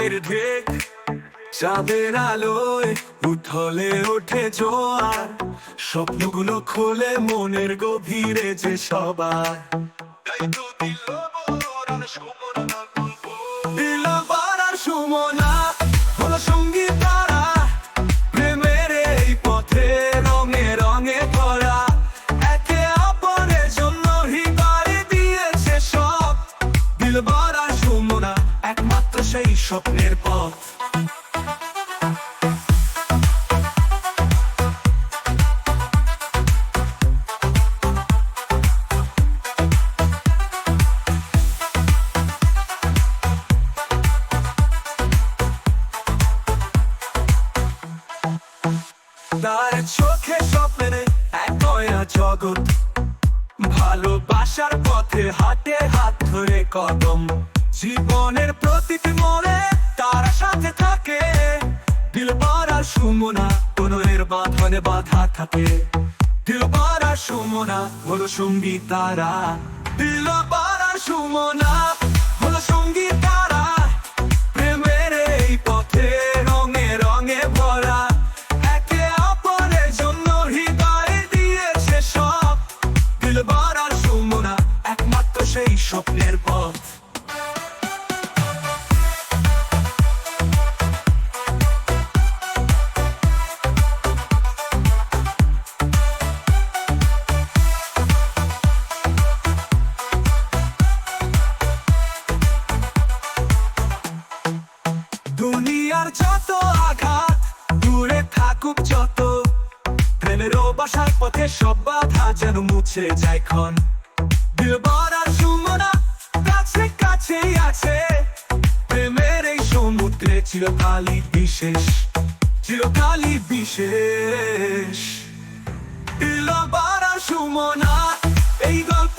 হৃদয়ের ঢেক, চাঁদের আলোয় উঠলে ওঠে জোয়ার, স্বপ্নগুলো খোলে মনের গভীরে যে সবার। দিল ভরার সুমনা হলো সঙ্গী তারা, প্রেমের এই পথে রঙে রঙে ভরা, একে অপরের জন্য হৃদয় দিয়েছে সব। দিল ভরার সুমনা একমাত্র সেই স্বপ্নের পথ। তার চোখে স্বপ্নের এক নয়া জগৎ, ভালোবাসার পথে হাতে হাত ধরে কদম, জীবনের প্রতিটি মোড়ে তার সাথে থাকে। দিলভরা সুমনা কোনো এর বাঁধনে বাধা থাকে, দিলভরা সুমনা হলো সঙ্গী তারা। দিলভরা সুমনা হলো সঙ্গী তারা, প্রেমের এই পথে রঙে রঙে ভরা, একে অপরের জন্য হৃদয় দিয়েছে সব। দিলভরা সুমনা একমাত্র সেই স্বপ্নের পথ। দুনিয়ার যত আঘাত দূরে থাকুক যত, প্রেমের বাসার পথে সব বাধা যেন মুছে যায় ক্ষণ। দিলভরা সুমনা কাছে কাছেই আছে, প্রেমের এই সমুদ্রে চিরকালই বিশেষ, চিরকালই বিশেষ। দিলভরা সুমনা এই গল্প